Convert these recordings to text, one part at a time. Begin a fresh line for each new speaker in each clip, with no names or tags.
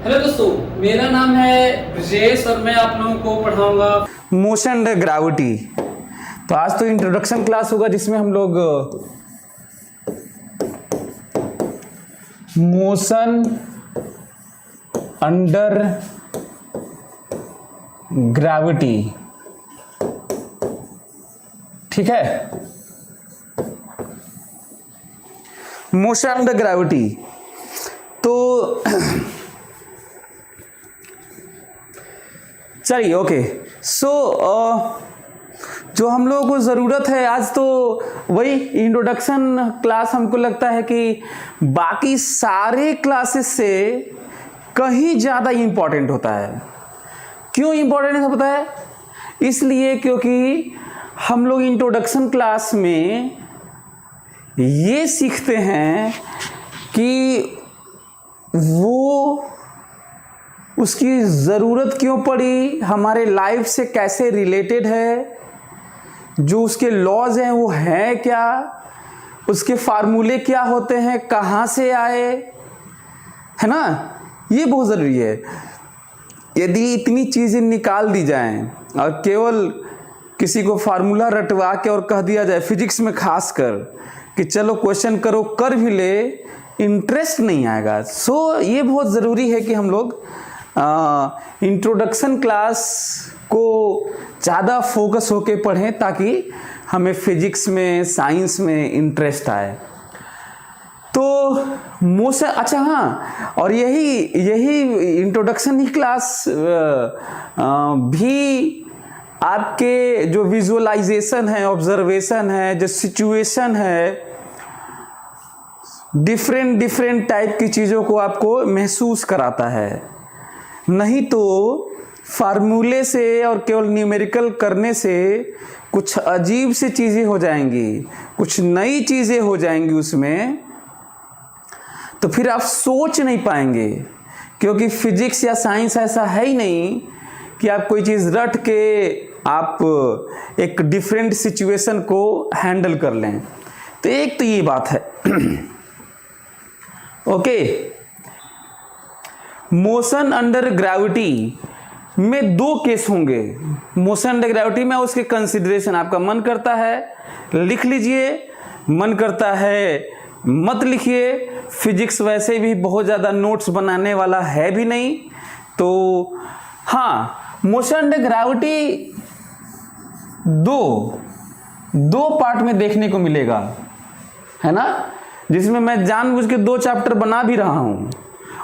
Hello दोस्तों, मेरा नाम है ब्रजेश और मैं आप लोगों को पढ़ाऊंगा
मोशन अंडर ग्रेविटी। तो आज तो इंट्रोडक्शन क्लास होगा जिसमें हम लोग मोशन अंडर ग्रेविटी, ठीक है। मोशन अंडर ग्रेविटी तो चलिए ओके। सो जो हम लोगों को ज़रूरत है आज तो वही इंट्रोडक्शन क्लास हमको लगता है कि बाकी सारे क्लासेस से कहीं ज़्यादा इम्पॉर्टेंट होता है। क्यों इम्पॉर्टेंट है पता है? इसलिए क्योंकि हम लोग इंट्रोडक्शन क्लास में ये सीखते हैं कि वो उसकी ज़रूरत क्यों पड़ी, हमारे लाइफ से कैसे रिलेटेड है, जो उसके लॉज हैं वो हैं क्या, उसके फार्मूले क्या होते हैं, कहाँ से आए, है ना। ये बहुत ज़रूरी है। यदि इतनी चीज़ें निकाल दी जाएं और केवल किसी को फार्मूला रटवा के और कह दिया जाए, फिजिक्स में खास कर कि चलो क्वेश्चन करो, कर भी ले, इंटरेस्ट नहीं आएगा। सो ये बहुत ज़रूरी है कि हम लोग इंट्रोडक्शन क्लास को ज़्यादा फोकस होके पढ़ें ताकि हमें फिजिक्स में, साइंस में इंटरेस्ट आए। तो मोशन, अच्छा हाँ, और यही इंट्रोडक्शन ही क्लास भी आपके जो विजुअलाइजेशन है, ऑब्जर्वेशन है, जो सिचुएशन है, डिफरेंट टाइप की चीज़ों को आपको महसूस कराता है। नहीं तो फार्मूले से और केवल न्यूमेरिकल करने से कुछ अजीब सी चीज़ें हो जाएंगी, कुछ नई चीज़ें हो जाएंगी उसमें, तो फिर आप सोच नहीं पाएंगे। क्योंकि फिजिक्स या साइंस ऐसा है ही नहीं कि आप कोई चीज़ रट के आप एक डिफरेंट सिचुएशन को हैंडल कर लें। तो एक तो ये बात है। ओके, मोशन अंडर ग्रेविटी में दो केस होंगे। मोशन अंडर ग्रेविटी में उसके कंसिडरेशन, आपका मन करता है लिख लीजिए, मन करता है मत लिखिए। फिजिक्स वैसे भी बहुत ज़्यादा नोट्स बनाने वाला है भी नहीं। तो हाँ, मोशन अंडर ग्रेविटी दो पार्ट में देखने को मिलेगा, है ना, जिसमें मैं जानबूझ के 2 चैप्टर बना भी रहा हूँ।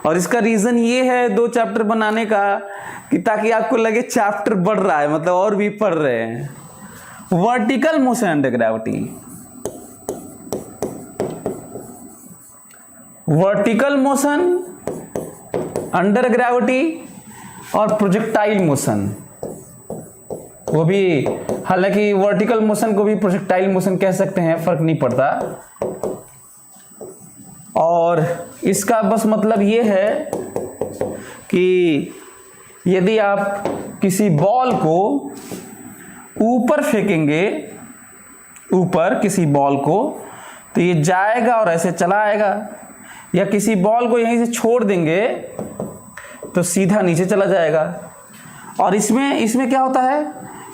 और इसका रीज़न ये है 2 चैप्टर बनाने का कि ताकि आपको लगे चैप्टर बढ़ रहा है, मतलब और भी पढ़ रहे हैं। Vertical motion under gravity, vertical motion under gravity और प्रोजेक्टाइल मोशन। वो भी, हालांकि वर्टिकल मोशन को भी प्रोजेक्टाइल मोशन कह सकते हैं, फर्क नहीं पड़ता। और इसका बस मतलब ये है कि यदि आप किसी बॉल को ऊपर फेंकेंगे, ऊपर किसी बॉल को, तो ये जाएगा और ऐसे चला आएगा। या किसी बॉल को यहीं से छोड़ देंगे तो सीधा नीचे चला जाएगा। और इसमें क्या होता है,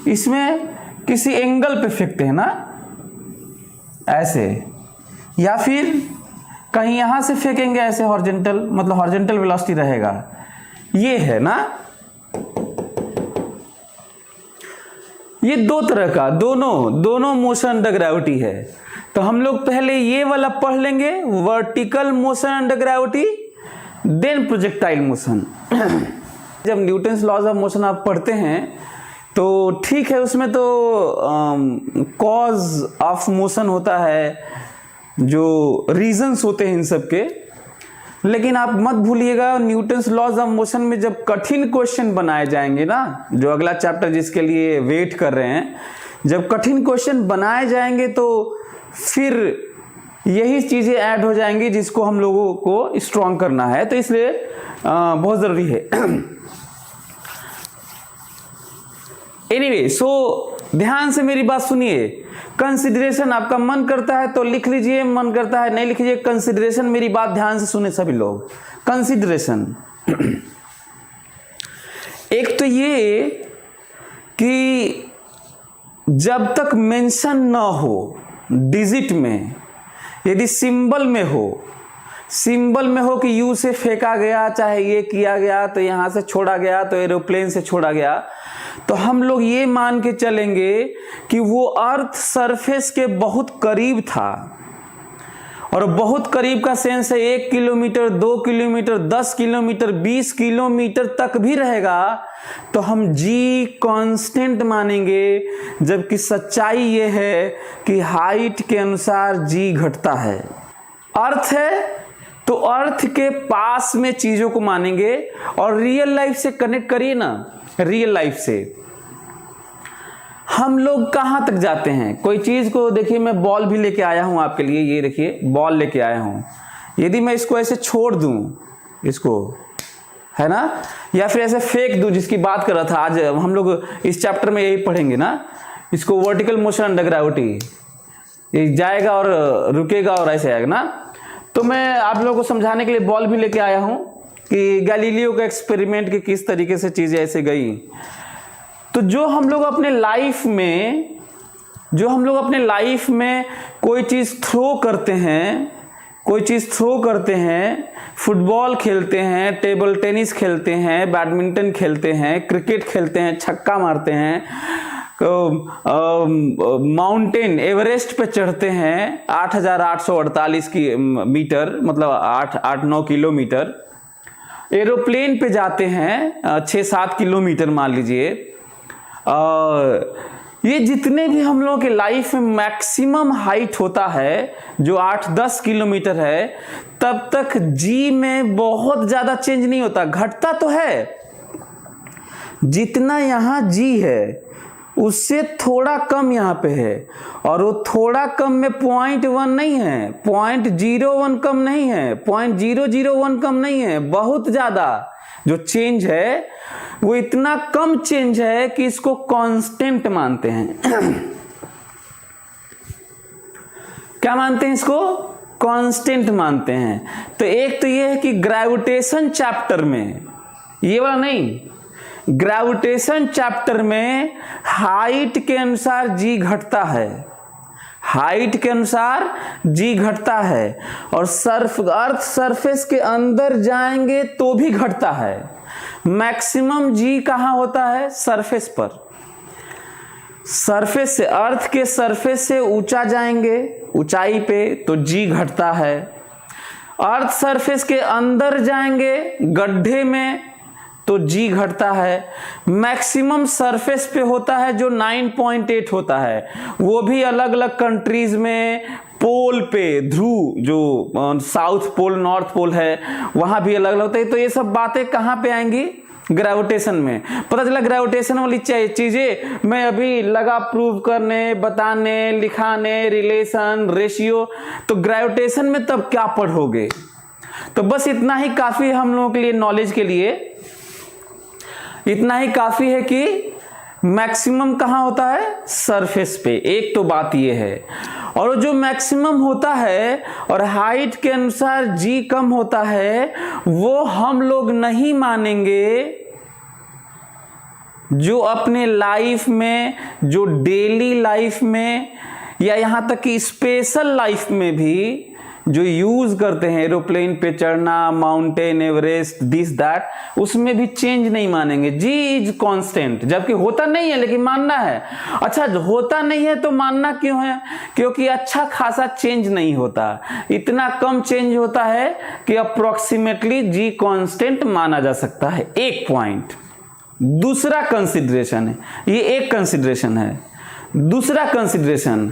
इसमें किसी एंगल पे फेंकते हैं ना, ऐसे, या फिर कहीं यहाँ से फेंकेंगे ऐसे हॉरिजॉन्टल, मतलब हॉरिजॉन्टल वेलोसिटी रहेगा। ये है ना, ये 2 तरह का, दोनों मोशन अंडर ग्रेविटी है। तो हम लोग पहले ये वाला पढ़ लेंगे, vertical motion under gravity, then projectile motion. जब न्यूटन्स लॉज ऑफ मोशन आप पढ़ते हैं तो ठीक है, उसमें तो कॉज ऑफ मोशन होता है, जो रीजंस होते हैं इन सब के। लेकिन आप मत भूलिएगा, न्यूटन्स लॉज ऑफ मोशन में जब कठिन क्वेश्चन बनाए जाएंगे ना, जो अगला चैप्टर जिसके लिए वेट कर रहे हैं, जब कठिन क्वेश्चन बनाए जाएंगे तो फिर यही चीज़ें ऐड हो जाएंगी जिसको हम लोगों को स्ट्रॉन्ग करना है। तो इसलिए बहुत ज़रूरी है। एनीवे, सो ध्यान से मेरी बात सुनिए। कंसिडरेशन, आपका मन करता है तो लिख लीजिए, मन करता है नहीं लिख लीजिए। कंसिडरेशन, मेरी बात ध्यान से सुने सभी लोग। कंसिडरेशन एक तो ये कि जब तक मेंशन ना हो डिजिट में, यदि सिंबल में हो कि यू से फेंका गया, चाहे ये किया गया तो यहां से छोड़ा गया, तो एरोप्लेन से छोड़ा गया, तो हम लोग ये मान के चलेंगे कि वो अर्थ सरफेस के बहुत करीब था। और बहुत करीब का सेंस है 1 किलोमीटर, 2 किलोमीटर, 10 किलोमीटर, 20 किलोमीटर तक भी रहेगा तो हम जी कांस्टेंट मानेंगे, जबकि सच्चाई ये है कि हाइट के अनुसार जी घटता है। अर्थ है तो अर्थ के पास में चीजों को मानेंगे। और रियल लाइफ से कनेक्ट करिए ना, रियल लाइफ से हम लोग कहां तक जाते हैं। कोई चीज को देखिए, मैं बॉल भी लेके आया हूं आपके लिए, ये देखिए बॉल लेके आया हूं। यदि मैं इसको ऐसे छोड़ दूं, इसको, है ना, या फिर ऐसे फेंक दूं, जिसकी बात कर रहा था आज हम लोग इस चैप्टर में यही पढ़ेंगे ना, इसको वर्टिकल मोशन अंडर ग्रेविटी, ये जाएगा और रुकेगा और ऐसे आएगा ना। तो मैं आप लोगों को समझाने के लिए बॉल भी लेके आया हूं कि गैलीलियो के एक्सपेरिमेंट की किस तरीके से चीजें ऐसे गई। तो जो हम लोग अपने लाइफ में कोई चीज थ्रो करते हैं, फुटबॉल खेलते हैं, टेबल टेनिस खेलते हैं, बैडमिंटन खेलते हैं, क्रिकेट खेलते हैं, छक्का मारते हैं, माउंटेन एवरेस्ट पे चढ़ते हैं 8,848 मीटर, मतलब 8-9 किलोमीटर, एरोप्लेन पे जाते हैं 6-7 किलोमीटर मान लीजिए। ये जितने भी हम लोगों के लाइफ में मैक्सिमम हाइट होता है जो 8-10 किलोमीटर है, तब तक जी में बहुत ज्यादा चेंज नहीं होता, घटता तो है। जितना यहां जी है उससे थोड़ा कम यहां पे है, और वो थोड़ा कम में 0.1 नहीं है, 0.01 कम नहीं है, 0.001 कम नहीं है, बहुत ज्यादा जो चेंज है वो इतना कम चेंज है कि इसको कांस्टेंट मानते हैं। क्या मानते हैं इसको? कांस्टेंट मानते हैं। तो एक तो ये है कि ग्रेविटेशन चैप्टर में, ये वाला नहीं, ग्रेविटेशन चैप्टर में हाइट के अनुसार जी घटता है, हाइट के अनुसार जी घटता है, और अर्थ सरफेस के अंदर जाएंगे तो भी घटता है। मैक्सिमम जी कहां होता है? सरफेस पर, सरफेस से, अर्थ के सरफेस से ऊंचा जाएंगे ऊंचाई पे तो जी घटता है। अर्थ सरफेस के अंदर जाएंगे गड्ढे में तो जी घटता है। मैक्सिमम सरफेस पे होता है जो 9.8 होता है, वो भी अलग अलग कंट्रीज में पोल पे, ध्रुव जो साउथ पोल नॉर्थ पोल है वहां भी अलग अलग होता है। तो ये सब बातें कहां पे आएंगी? ग्रेविटेशन में। पता चला ग्रेविटेशन वाली चीजें मैं अभी लगा प्रूव करने, बताने, लिखाने, रिलेशन, रेशियो, तो ग्रेविटेशन में तब क्या पढ़ोगे? तो बस इतना ही काफी हम लोगों के लिए, नॉलेज के लिए इतना ही काफी है कि मैक्सिमम कहां होता है? सरफेस पे। एक तो बात ये है, और जो मैक्सिमम होता है और हाइट के अनुसार जी कम होता है, वो हम लोग नहीं मानेंगे जो अपने लाइफ में, जो डेली लाइफ में, या यहां तक कि स्पेशल लाइफ में भी जो यूज करते हैं, एरोप्लेन पे चढ़ना, माउंटेन एवरेस्ट, दिस दैट, उसमें भी चेंज नहीं मानेंगे। जी इज कांस्टेंट, जबकि होता नहीं है लेकिन मानना है। अच्छा, होता नहीं है तो मानना क्यों है? क्योंकि अच्छा खासा चेंज नहीं होता, इतना कम चेंज होता है कि अप्रोक्सीमेटली जी कांस्टेंट माना जा सकता है। एक पॉइंट। दूसरा कंसिडरेशन है, ये एक कंसिडरेशन है। दूसरा कंसिडरेशन,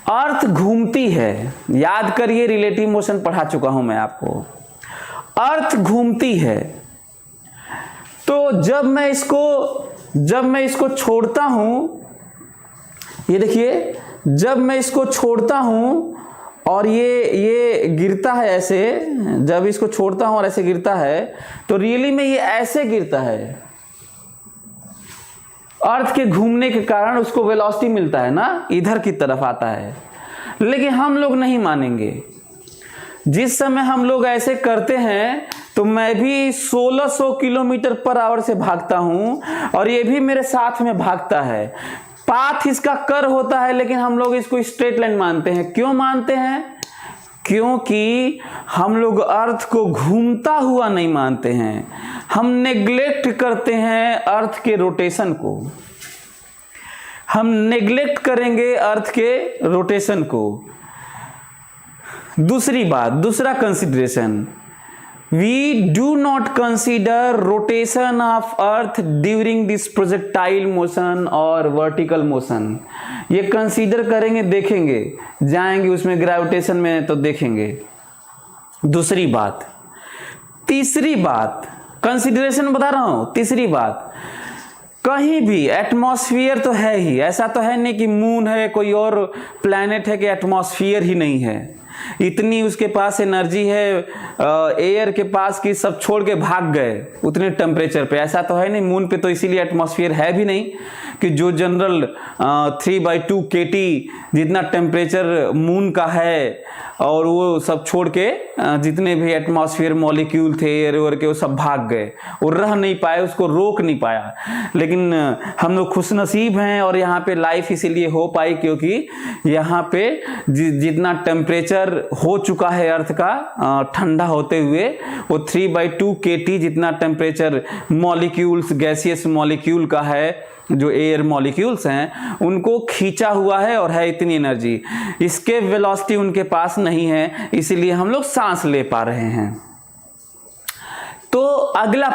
अर्थ घूमती है। याद करिए, रिलेटिव मोशन पढ़ा चुका हूं मैं आपको। अर्थ घूमती है, तो जब मैं इसको छोड़ता हूं, ये देखिए, जब मैं इसको छोड़ता हूं और ये गिरता है ऐसे, जब इसको छोड़ता हूं और ऐसे गिरता है, तो रियली में ये ऐसे गिरता है। अर्थ के घूमने के कारण उसको वेलोसिटी मिलता है ना, इधर की तरफ आता है। लेकिन हम लोग नहीं मानेंगे। जिस समय हम लोग ऐसे करते हैं तो मैं भी 1600 किलोमीटर पर आवर से भागता हूं और ये भी मेरे साथ में भागता है। पाथ इसका कर होता है, लेकिन हम लोग इसको स्ट्रेट लाइन मानते हैं। क्यों मानते हैं? क्योंकि हम लोग अर्थ को घूमता हुआ नहीं मानते हैं, हम नेग्लेक्ट करते हैं अर्थ के रोटेशन को। हम नेग्लेक्ट करेंगे अर्थ के रोटेशन को। दूसरी बात, दूसरा consideration, we do not consider rotation of earth during this projectile motion और वर्टिकल मोशन। ये कंसीडर करेंगे, देखेंगे, जाएंगे उसमें ग्रेविटेशन में तो देखेंगे। दूसरी बात, तीसरी बात, कंसीडरेशन बता रहा हूं। तीसरी बात, कहीं भी एटमॉस्फेयर तो है ही, ऐसा तो है नहीं कि मून है, कोई और प्लैनेट है कि एटमॉस्फेयर ही नहीं है। इतनी उसके पास एनर्जी है एयर के पास कि सब छोड़ के भाग गए उतने टेम्परेचर पे। ऐसा तो है नहीं मून पे, तो इसीलिए एटमॉस्फेयर है भी नहीं कि जो जनरल 3/2 kT जितना टेम्परेचर मून का है और वो सब छोड़ के जितने भी एटमॉस्फेयर मॉलिक्यूल थे एयर वेयर के वो सब भाग गए, वो रह नहीं पाए, उसको रोक नहीं पाया। लेकिन हम लोग खुशनसीब हैं और यहाँ पे लाइफ इसीलिए हो पाई क्योंकि यहाँ पे जितना टेम्परेचर हो चुका है अर्थ का ठंडा होते हुए, वो 3/2 kT जितना टेम्परेचर मॉलिक्यूल्स, गैसियस मॉलिक्यूल का है, जो एयर मॉलिक्यूल्स हैं उनको खींचा हुआ है और है इतनी एनर्जी। इसके वेलोसिटी उनके पास नहीं है, इसीलिए हम लोग सांस ले पा रहे हैं। तो अगला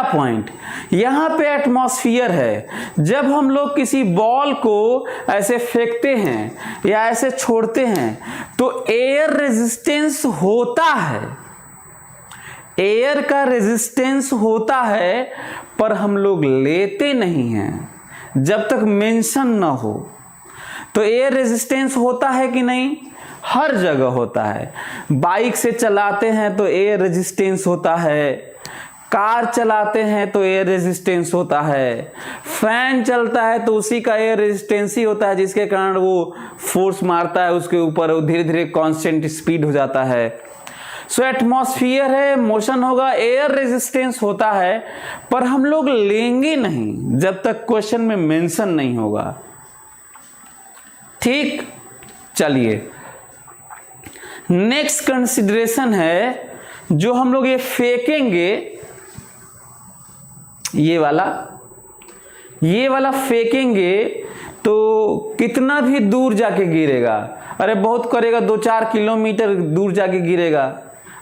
पॉइंट यहां पे एटमॉस्फेयर है। जब हम लोग किसी बॉल को ऐसे फेंकते हैं या ऐसे छोड़ते हैं तो एयर रेजिस्टेंस होता है, एयर का रेजिस्टेंस होता है, पर हम लोग लेते नहीं हैं जब तक मेंशन ना हो। तो एयर रेजिस्टेंस होता है कि नहीं? हर जगह होता है। बाइक से चलाते हैं तो एयर रेजिस्टेंस होता है, कार चलाते हैं तो एयर रेजिस्टेंस होता है, फैन चलता है तो उसी का एयर रेजिस्टेंस ही होता है, जिसके कारण वो फोर्स मारता है उसके ऊपर, वो धीरे धीरे कांस्टेंट स्पीड हो जाता है। सो एटमॉस्फेयर है, मोशन होगा, एयर रेजिस्टेंस होता है, पर हम लोग लेंगे नहीं जब तक क्वेश्चन में मेंशन नहीं होगा। ठीक, चलिए नेक्स्ट कंसीडरेशन है जो हम लोग ये फेंकेंगे, ये वाला फेंकेंगे तो कितना भी दूर जाके गिरेगा। अरे बहुत करेगा, 2-4 किलोमीटर दूर जाके गिरेगा।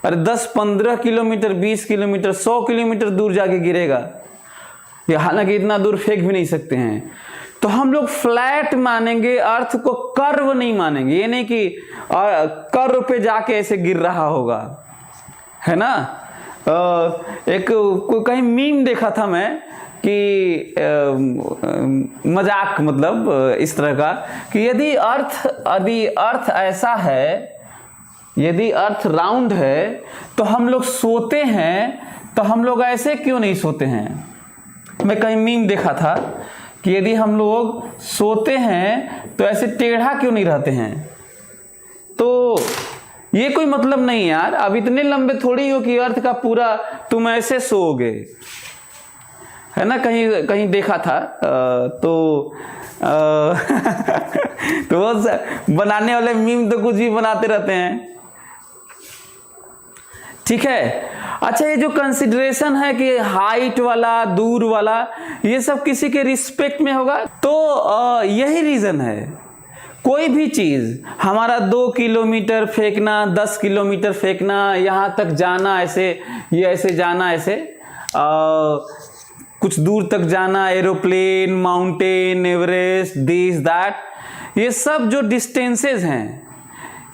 अरे 10-15 किलोमीटर, 20 किलोमीटर, 100 किलोमीटर दूर जाके गिरेगा। ये हालांकि इतना दूर फेंक भी नहीं सकते हैं। तो हम लोग फ्लैट मानेंगे, अर्थ को कर्व नहीं मानेंगे। ये नहीं कि कर्व पे जाके ऐसे गिर रहा होगा, है ना। एक कहीं मीम देखा था मैं कि मजाक, मतलब इस तरह का कि यदि अर्थ ऐसा है, यदि अर्थ राउंड है तो हम लोग सोते हैं तो हम लोग ऐसे क्यों नहीं सोते हैं। मैं कहीं मीम देखा था कि यदि हम लोग सोते हैं तो ऐसे टेढ़ा क्यों नहीं रहते हैं। तो ये कोई मतलब नहीं यार, अब इतने लंबे थोड़ी हो कि अर्थ का पूरा तुम ऐसे सोओगे, है ना। कहीं देखा था तो वो बनाने वाले मीम तो कुछ भी बनाते रहते हैं। ठीक है, अच्छा ये जो कंसिडरेशन है कि हाइट वाला, दूर वाला, ये सब किसी के रिस्पेक्ट में होगा। तो यही रीजन है, कोई भी चीज हमारा 2 किलोमीटर फेंकना, 10 किलोमीटर फेंकना, यहाँ तक जाना ऐसे, ये ऐसे जाना ऐसे, कुछ दूर तक जाना, aeroplane, mountain, Everest, this that, ये सब जो डिस्टेंसेस हैं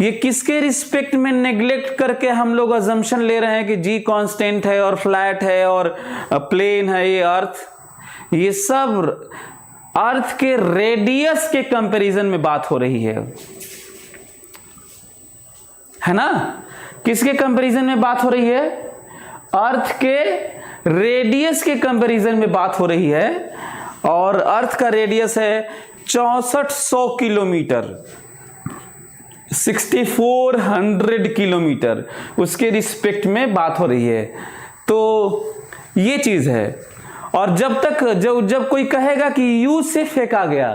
ये किसके रिस्पेक्ट में नेग्लेक्ट करके हम लोग अजम्पशन ले रहे हैं कि जी कांस्टेंट है और फ्लैट है और प्लेन है ये अर्थ। ये सब अर्थ के रेडियस के कंपैरिजन में बात हो रही है ना। किसके कंपैरिजन में बात हो रही है? अर्थ के रेडियस के कंपैरिजन में बात हो रही है। और अर्थ का रेडियस है 6400 किलोमीटर। 6400 किलोमीटर, उसके रिस्पेक्ट में बात हो रही है। तो ये चीज है। और जब कोई कहेगा कि यू से फेंका गया,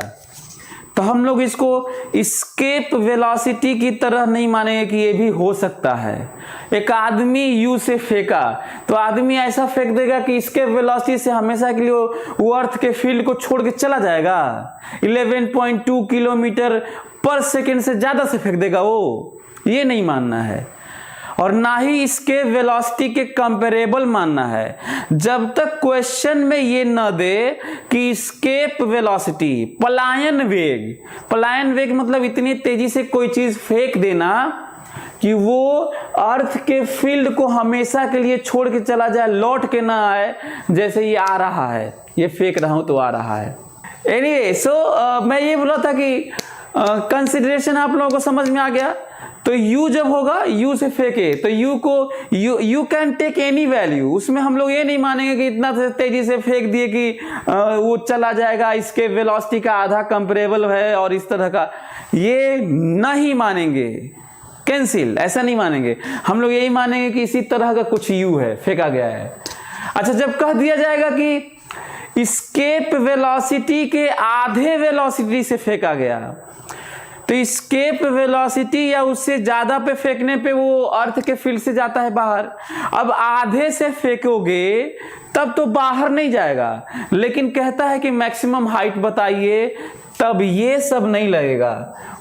तो हम लोग इसको एस्केप वेलोसिटी की तरह नहीं मानेंगे कि ये भी हो सकता है। एक आदमी यू से फेंका तो आदमी ऐसा फेंक देगा कि एस्केप वेलोसिटी से हमेशा के लिए वो अर्थ के फील्ड को छोड़ के चला जाएगा। 11.2 किलोमीटर पर सेकेंड से ज्यादा से फेंक देगा वो, ये नहीं मानना है। और ना ही इसके वेलोसिटी के कंपेरेबल मानना है, जब तक क्वेश्चन में ये न दे कि एस्केप वेलोसिटी, पलायन वेग मतलब इतनी तेजी से कोई चीज फेंक देना कि वो अर्थ के फील्ड को हमेशा के लिए छोड़ के चला जाए, लौट के ना आए। जैसे ये आ रहा है, ये फेंक रहा हूं तो आ रहा है। एनीवे, मैं ये बोला था कि कंसिडरेशन आप लोगों को समझ में आ गया। तो u जब होगा, u से फेंके तो u को you can take any value. उसमें हम लोग ये नहीं मानेंगे कि इतना तेजी से फेंक दिए कि वो चला जाएगा, इसके वेलोसिटी का आधा कंपेरेबल है और इस तरह का, ये नहीं मानेंगे। कैंसिल, ऐसा नहीं मानेंगे। हम लोग यही मानेंगे कि इसी तरह का कुछ u है, फेंका गया है। अच्छा, जब कह दिया जाएगा कि एस्केप वेलोसिटी के आधे वेलोसिटी से फेंका गया, तो एस्केप वेलोसिटी या उससे ज्यादा पे फेंकने पे वो अर्थ के फील्ड से जाता है बाहर। अब आधे से फेंकोगे तब तो बाहर नहीं जाएगा, लेकिन कहता है कि मैक्सिमम हाइट बताइए, तब ये सब नहीं लगेगा।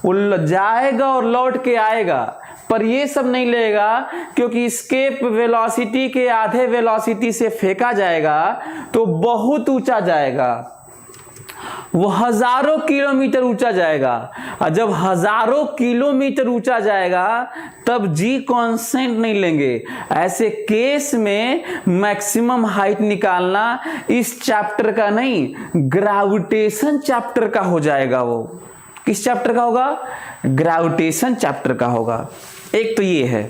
वो जाएगा और लौट के आएगा, पर ये सब नहीं लगेगा, क्योंकि एस्केप वेलोसिटी के आधे वेलोसिटी से फेंका जाएगा तो बहुत ऊंचा जाएगा, वो हजारों किलोमीटर ऊंचा जाएगा। और जब हजारों किलोमीटर ऊंचा जाएगा तब जी कांस्टेंट नहीं लेंगे। ऐसे केस में मैक्सिमम हाइट निकालना इस चैप्टर का नहीं, ग्रेविटेशन चैप्टर का हो जाएगा। वो किस चैप्टर का होगा? ग्रेविटेशन चैप्टर का होगा। एक तो ये है।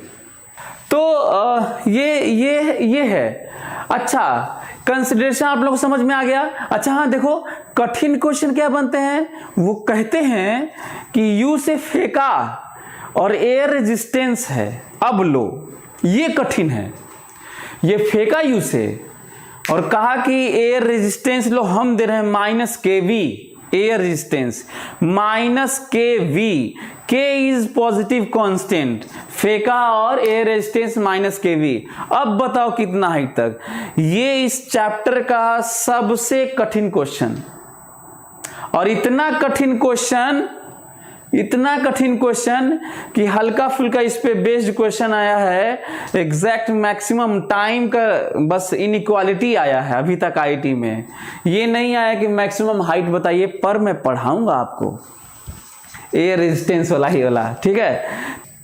तो ये है। अच्छा, कंसिडरेशन आप लोग को समझ में आ गया। अच्छा हाँ, देखो कठिन क्वेश्चन क्या बनते हैं। वो कहते हैं कि यू से फेंका और एयर रेजिस्टेंस है, अब लो, ये कठिन है। ये फेंका यू से और कहा कि एयर रेजिस्टेंस लो, हम दे रहे हैं -kV air resistance, -kV, K is positive constant, फेंका और एयर रेजिस्टेंस -kV। अब बताओ कितना हाइट तक। ये इस चैप्टर का सबसे कठिन क्वेश्चन, और इतना कठिन क्वेश्चन कि हल्का फुल्का इस पे बेस्ड क्वेश्चन आया है। एग्जैक्ट मैक्सिमम टाइम का बस इनइक्वालिटी आया है अभी तक आईटी में। ये नहीं आया कि मैक्सिमम हाइट बताइए, पर मैं पढ़ाऊंगा आपको एयर रेजिस्टेंस वाला ही वाला, ठीक है।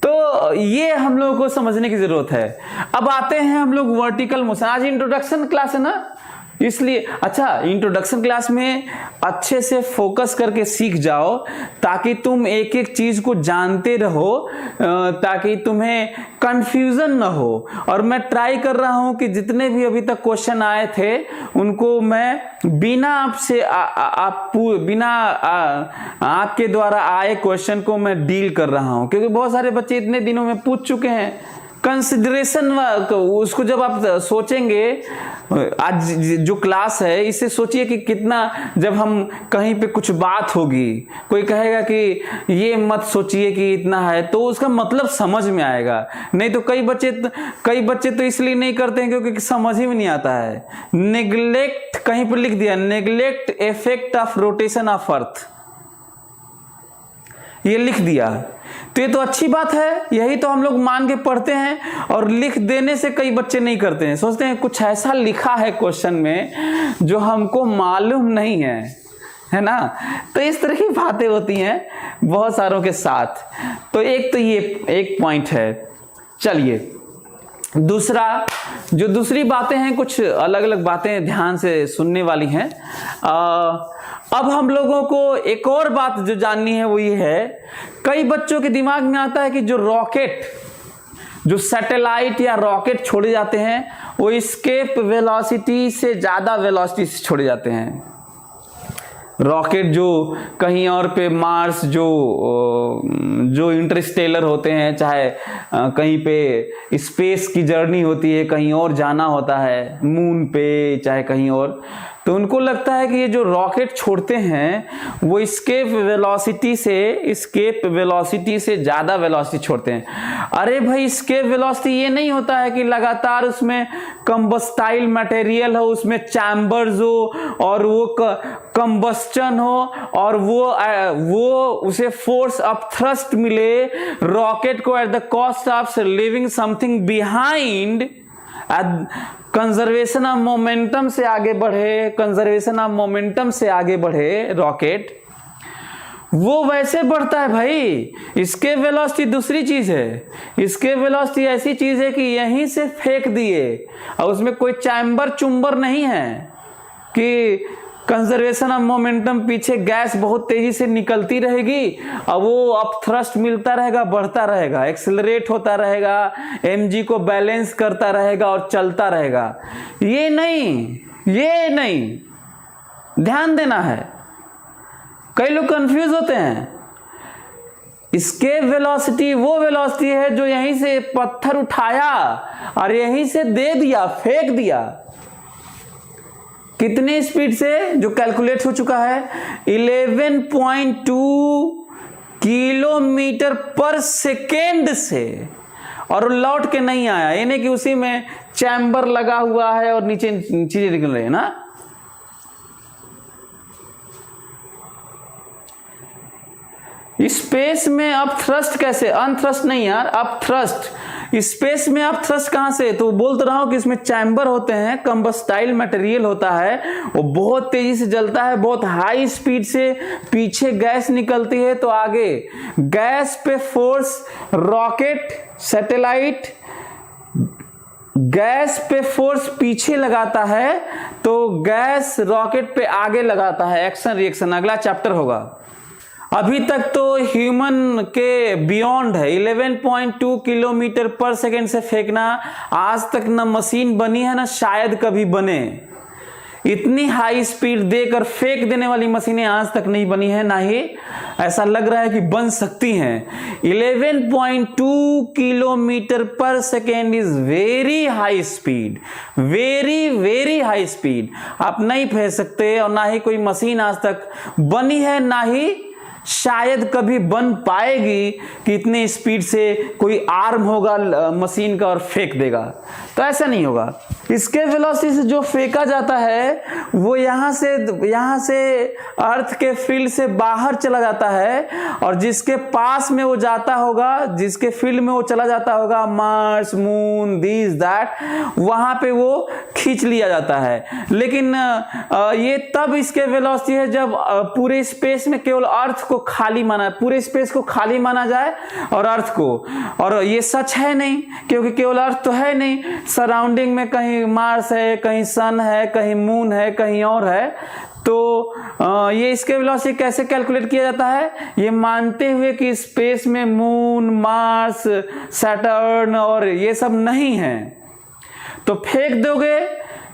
तो ये हम लोगों को समझने की जरूरत है। अब आते हैं हम लोग वर्टिकल मोशन। आज इंट्रोडक्शन क्लास है ना, इसलिए अच्छा इंट्रोडक्शन क्लास में अच्छे से फोकस करके सीख जाओ, ताकि तुम एक एक चीज को जानते रहो, ताकि तुम्हें कंफ्यूजन ना हो। और मैं ट्राई कर रहा हूं कि जितने भी अभी तक क्वेश्चन आए थे उनको मैं बिना आपके द्वारा आए क्वेश्चन को मैं डील कर रहा हूं, क्योंकि बहुत सारे बच्चे इतने दिनों में पूछ चुके हैं। कंसिडरेशन उसको जब आप सोचेंगे, आज जो क्लास है इसे सोचिए कि कितना, जब हम कहीं पे कुछ बात होगी, कोई कहेगा कि ये मत सोचिए कि इतना है, तो उसका मतलब समझ में आएगा। नहीं तो कई बच्चे तो इसलिए नहीं करते हैं क्योंकि समझ ही में नहीं आता है। नेग्लेक्ट, कहीं पर लिख दिया neglect effect of rotation of अर्थ, ये लिख दिया, तो ये तो अच्छी बात है, यही तो हम लोग मान के पढ़ते हैं। और लिख देने से कई बच्चे नहीं करते हैं, सोचते हैं कुछ ऐसा लिखा है क्वेश्चन में जो हमको मालूम नहीं है ना। तो इस तरह की बातें होती हैं बहुत सारों के साथ। तो एक तो ये एक पॉइंट है। चलिए दूसरा, जो दूसरी बातें हैं, कुछ अलग अलग बातें ध्यान से सुनने वाली हैं। अब हम लोगों को एक और बात जो जाननी है वो ये है, कई बच्चों के दिमाग में आता है कि जो सैटेलाइट या रॉकेट छोड़े जाते हैं वो एस्केप वेलोसिटी से ज्यादा वेलोसिटी से छोड़े जाते हैं। रॉकेट जो कहीं और पे मार्स जो इंटरस्टेलर होते हैं, चाहे कहीं पे स्पेस की जर्नी होती है, कहीं और जाना होता है मून पे चाहे कहीं और, तो उनको लगता है कि ये जो रॉकेट छोड़ते हैं वो स्केप वेलोसिटी से ज़्यादा वेलोसिटी छोड़ते हैं। अरे भाई, स्केप वेलोसिटी ये नहीं होता है कि लगातार उसमें कंबस्टाइल मटेरियल हो, उसमें चैम्बर्स हो और वो कंबस्टन हो और वो उसे फोर्स ऑफ थ्रस्ट मिले रॉकेट को at the cost of living something behind. Conservation of momentum से आगे बढ़े रॉकेट, वो वैसे बढ़ता है भाई। इसके वेलोसिटी दूसरी चीज है। इसके वेलोसिटी ऐसी चीज है कि यहीं से फेंक दिए और उसमें कोई चुंबर नहीं है कि कंजर्वेशन ऑफ मोमेंटम, पीछे गैस बहुत तेजी से निकलती रहेगी और वो अप थ्रस्ट मिलता रहेगा, बढ़ता रहेगा, एक्सेलरेट होता रहेगा, mg को बैलेंस करता रहेगा और चलता रहेगा। ये नहीं, ध्यान देना है। कई लोग कंफ्यूज होते हैं। एस्केप वेलोसिटी वो वेलोसिटी है जो यहीं से पत्थर उठाया और यहीं से दे दिया, फेंक दिया। कितने स्पीड से, जो कैलकुलेट हो चुका है 11.2 किलोमीटर पर सेकेंड से, और लौट के नहीं आया। यानी कि उसी में चैम्बर लगा हुआ है और नीचे चीजें निकल रही है ना। स्पेस में अप थ्रस्ट कैसे, अनथ्रस्ट नहीं यार, अप थ्रस्ट। स्पेस में अप थ्रस्ट कहां से, तो बोल तो रहा हूं कि इसमें चैम्बर होते हैं, कंबस्टाइल मटेरियल होता है, वो बहुत तेजी से जलता है, बहुत हाई स्पीड से पीछे गैस निकलती है, तो आगे गैस पे फोर्स, रॉकेट सैटेलाइट गैस पे फोर्स पीछे लगाता है तो गैस रॉकेट पे आगे लगाता है। एक्शन रिएक्शन अगला चैप्टर होगा। अभी तक तो ह्यूमन के बियॉन्ड है। 11.2 किलोमीटर पर सेकेंड से फेंकना आज तक न मशीन बनी है, न शायद कभी बने। इतनी हाई स्पीड देकर फेंक देने वाली मशीनें आज तक नहीं बनी है, ना ही ऐसा लग रहा है कि बन सकती हैं। 11.2 किलोमीटर पर second is very high speed, very high speed. आप नहीं फेंक सकते और ना ही कोई मशीन आज तक बनी है, ना ही शायद कभी बन पाएगी कि इतने स्पीड से कोई आर्म होगा मशीन का और फेंक देगा। तो ऐसा नहीं होगा। इसके वेलोसिटी से जो फेंका जाता है वो यहाँ से अर्थ के फील्ड से बाहर चला जाता है, और जिसके पास में वो जाता होगा, जिसके फील्ड में वो चला जाता होगा, मार्स, मून, दिस दैट, वहां पे वो खींच लिया जाता है। लेकिन ये तब इसके वेलोसिटी है जब पूरे स्पेस में केवल अर्थ को खाली माना, पूरे स्पेस को खाली माना जाए और अर्थ को। और ये सच है नहीं, क्योंकि केवल अर्थ तो है नहीं, सराउंडिंग में कहीं मार्स है, कहीं सन है, कहीं मून है, कहीं और है। तो ये इसके वेलोसिटी कैसे कैलकुलेट किया जाता है, ये मानते हुए कि स्पेस में मून, मार्स, सैटर्न और ये सब नहीं है। तो फेंक दोगे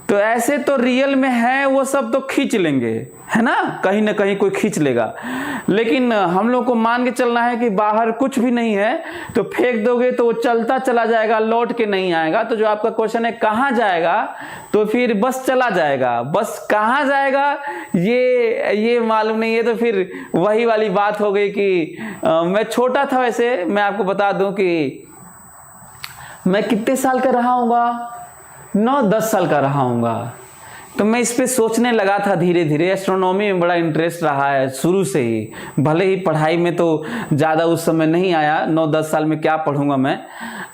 तो ऐसे तो रियल में है, वो सब तो खींच लेंगे, है ना कहीं कोई खींच लेगा। लेकिन हम लोग को मान के चलना है कि बाहर कुछ भी नहीं है, तो फेंक दोगे तो वो चलता चला जाएगा, लौट के नहीं आएगा। तो जो आपका क्वेश्चन है कहाँ जाएगा, तो फिर बस चला जाएगा। बस कहाँ जाएगा ये मालूम नहीं है। तो फिर वही वाली बात हो गई कि मैं छोटा था, वैसे मैं आपको बता दूं कि मैं कितने साल का रहा हूँगा, 9-10 साल का रहा हूँगा। तो मैं इस पे सोचने लगा था धीरे धीरे। एस्ट्रोनॉमी में बड़ा इंटरेस्ट रहा है शुरू से ही, भले ही पढ़ाई में तो ज़्यादा उस समय नहीं आया, 9-10 साल में क्या पढ़ूंगा मैं,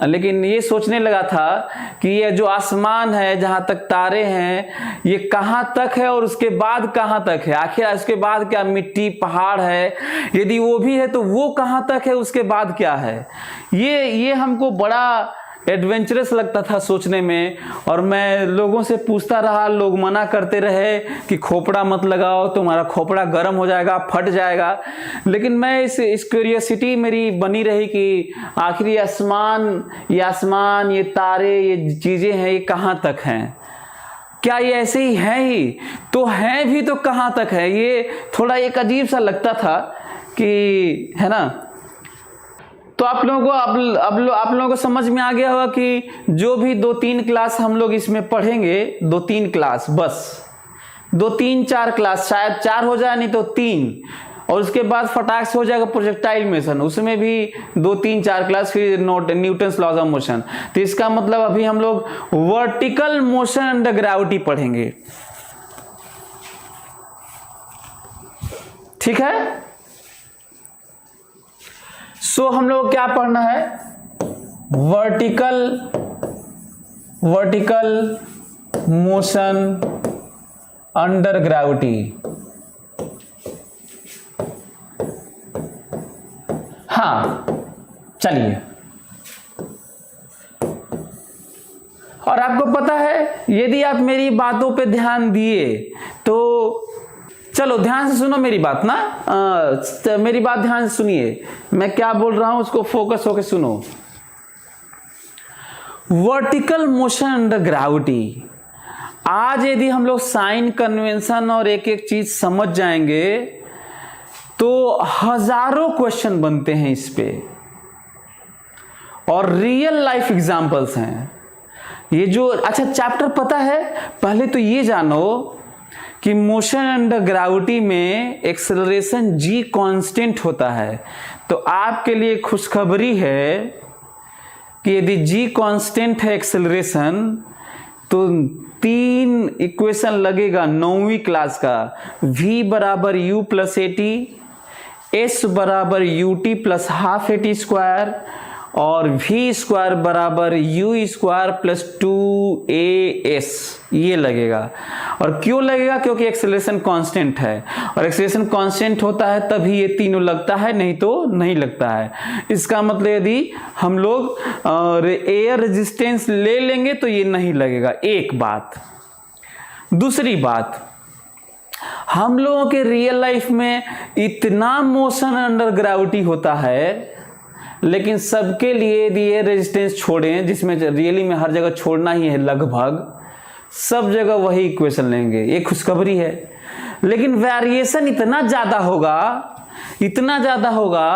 लेकिन ये सोचने लगा था कि ये जो आसमान है, जहाँ तक तारे हैं, ये कहाँ तक है और उसके बाद कहाँ तक है। आखिर उसके बाद क्या मिट्टी, पहाड़ है, यदि वो भी है तो वो कहाँ तक है, उसके बाद क्या है। ये हमको बड़ा एडवेंचरस लगता था सोचने में। और मैं लोगों से पूछता रहा, लोग मना करते रहे कि खोपड़ा मत लगाओ, तुम्हारा खोपड़ा गर्म हो जाएगा, फट जाएगा। लेकिन मैं इस क्यूरियोसिटी मेरी बनी रही कि आखिर ये आसमान, ये तारे, ये चीज़ें हैं, ये कहाँ तक हैं। क्या ये ऐसे ही है ही? तो है भी तो कहाँ तक है? ये थोड़ा एक अजीब सा लगता था कि, है ना। तो आप लोगों को आप लोगों को समझ में आ गया होगा कि जो भी 2-3 क्लास हम लोग इसमें पढ़ेंगे, 2-3 क्लास, बस 2-3-4 क्लास, शायद 4 हो जाए नहीं तो 3, और उसके बाद फटाक से हो जाएगा प्रोजेक्टाइल मोशन, उसमें भी 2-3-4 क्लास, फिर न्यूटन्स लॉज ऑफ मोशन। तो इसका मतलब अभी हम लोग वर्टिकल मोशन अंडर ग्रेविटी पढ़ेंगे, ठीक है। सो हम लोग क्या पढ़ना है? Vertical motion under gravity. हाँ, चलिए। और आपको पता है, यदि आप मेरी बातों पे ध्यान दिए तो, चलो ध्यान से सुनो मेरी बात ना, मेरी बात ध्यान से सुनिए, मैं क्या बोल रहा हूं उसको फोकस होकर सुनो। वर्टिकल मोशन अंडर ग्रेविटी, आज यदि हम लोग साइन कन्वेंशन और एक एक चीज समझ जाएंगे तो हजारों क्वेश्चन बनते हैं इस पे, और रियल लाइफ एग्जांपल्स हैं ये जो। अच्छा, चैप्टर पता है? पहले तो ये जानो कि मोशन अंडर ग्रेविटी में एक्सेलरेशन g कांस्टेंट होता है। तो आपके लिए खुशखबरी है कि यदि g कांस्टेंट है एक्सेलरेशन, तो 3 इक्वेशन लगेगा 9वीं क्लास का। v बराबर u प्लस AT, s बराबर ut plus half AT square, और v स्क्वायर बराबर u स्क्वायर प्लस 2as, ये लगेगा। और क्यों लगेगा? क्योंकि एक्सेलरेशन कांस्टेंट है, और एक्सेलरेशन कांस्टेंट होता है तभी ये तीनों लगता है, नहीं तो नहीं लगता है। इसका मतलब यदि हम लोग एयर रेजिस्टेंस ले लेंगे तो ये नहीं लगेगा, एक बात। दूसरी बात, हम लोगों के रियल लाइफ में इतना मोशन अंडर ग्रेविटी होता है, लेकिन सबके लिए यदि ये रेजिस्टेंस छोड़ें, जिसमें रियली में हर जगह छोड़ना ही है, लगभग सब जगह वही इक्वेशन लेंगे, ये खुशखबरी है। लेकिन वेरिएशन इतना ज्यादा होगा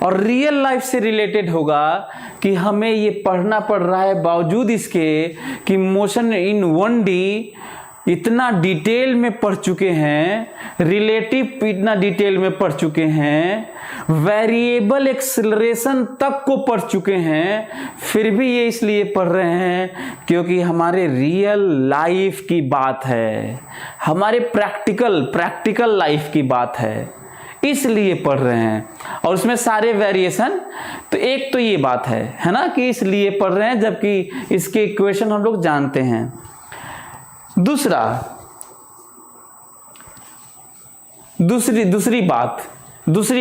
और रियल लाइफ से रिलेटेड होगा कि हमें ये पढ़ना पड़ रहा है, बावजूद इसके कि मोशन इन 1D इतना डिटेल में पढ़ चुके हैं, रिलेटिव इतना डिटेल में पढ़ चुके हैं, वेरिएबल एक्सेलरेशन तक को पढ़ चुके हैं, फिर भी ये इसलिए पढ़ रहे हैं क्योंकि हमारे रियल लाइफ की बात है, हमारे प्रैक्टिकल लाइफ की बात है, इसलिए पढ़ रहे हैं। और उसमें सारे वेरिएशन, तो एक तो ये बात है ना, कि इसलिए पढ़ रहे हैं, जबकि इसके इक्वेशन हम लोग जानते हैं। दूसरी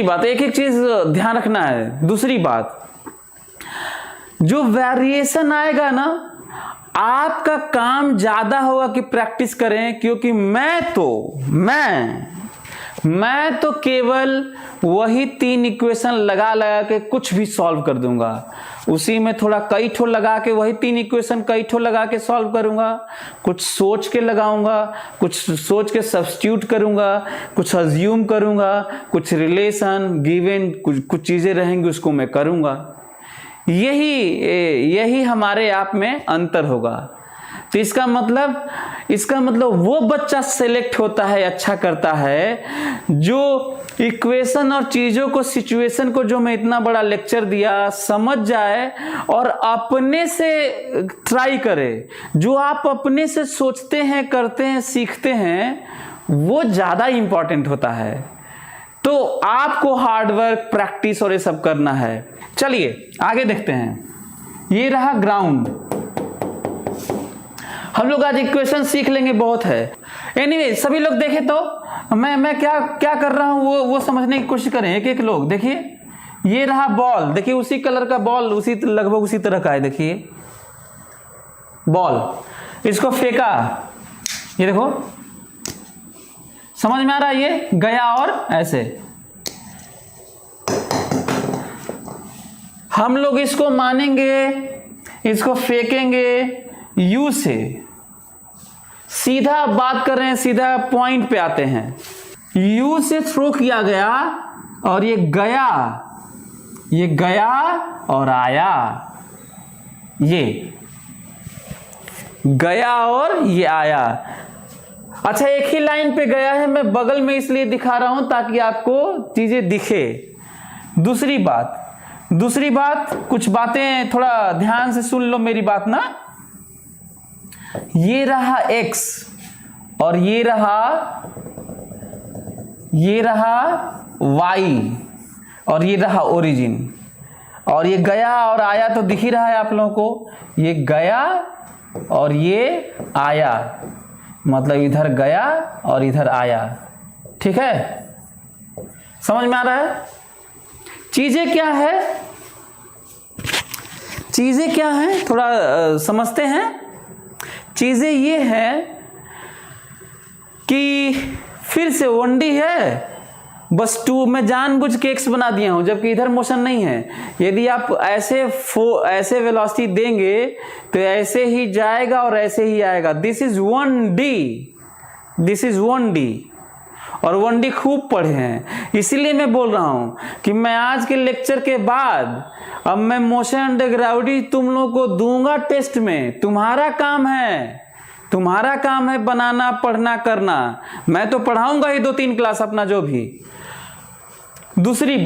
बात, एक एक चीज ध्यान रखना है। दूसरी बात, जो वेरिएशन आएगा ना, आपका काम ज्यादा होगा कि प्रैक्टिस करें, क्योंकि मैं तो केवल वही 3 इक्वेशन लगा के कुछ भी सॉल्व कर दूंगा, उसी में थोड़ा कई ठो लगा के, वही 3 इक्वेशन कई ठो लगा के सॉल्व करूंगा, कुछ सोच के लगाऊंगा, कुछ सोच के सब्स्टिट्यूट करूंगा, कुछ अज्यूम करूंगा, कुछ रिलेशन गिवन कुछ चीजें रहेंगी उसको मैं करूंगा। यही हमारे आप में अंतर होगा। तो इसका मतलब वो बच्चा सेलेक्ट होता है, अच्छा करता है, जो इक्वेशन और चीजों को, सिचुएशन को, जो मैं इतना बड़ा लेक्चर दिया, समझ जाए और अपने से ट्राई करे। जो आप अपने से सोचते हैं, करते हैं, सीखते हैं, वो ज्यादा इंपॉर्टेंट होता है। तो आपको हार्डवर्क, प्रैक्टिस और ये सब करना है। चलिए आगे देखते हैं। ये रहा ग्राउंड। हम लोग आज इक्वेशन सीख लेंगे, बहुत है। एनीवे, सभी लोग देखें तो मैं क्या कर रहा हूं वो समझने की कोशिश करें। एक एक लोग देखिए, ये रहा बॉल, देखिए उसी कलर का बॉल, लगभग उसी तरह का है। देखिए बॉल, इसको फेंका, ये देखो, समझ में आ रहा है? ये गया और ऐसे हम लोग इसको मानेंगे, इसको फेंकेंगे U से, सीधा बात कर रहे हैं, सीधा पॉइंट पे आते हैं। U से थ्रो किया गया और ये गया और आया, ये गया और ये आया। अच्छा, एक ही लाइन पे गया है, मैं बगल में इसलिए दिखा रहा हूं ताकि आपको चीजें दिखे। दूसरी बात, कुछ बातें थोड़ा ध्यान से सुन लो मेरी बात ना। ये रहा x और ये रहा y और ये रहा ओरिजिन, और ये गया और आया तो दिख ही रहा है आप लोगों को। ये गया और ये आया, मतलब इधर गया और इधर आया। ठीक है, समझ में आ रहा है? चीजें क्या है थोड़ा समझते हैं। चीजें ये है कि फिर से 1D है, बस 2 में जानबूझ के x बना दिया हूं, जबकि इधर मोशन नहीं है। यदि आप ऐसे वेलोसिटी देंगे तो ऐसे ही जाएगा और ऐसे ही आएगा। दिस इज 1D और 1D खूब पढ़े हैं, इसीलिए मैं बोल रहा हूं कि मैं आज के लेक्चर के बाद अब मैं मोशन अंडर ग्रेविटी तुम लोगों को दूंगा टेस्ट में। तुम्हारा काम है बनाना, पढ़ना, करना। मैं तो पढ़ाऊंगा ही 2-3 क्लास अपना जो भी। दूसरी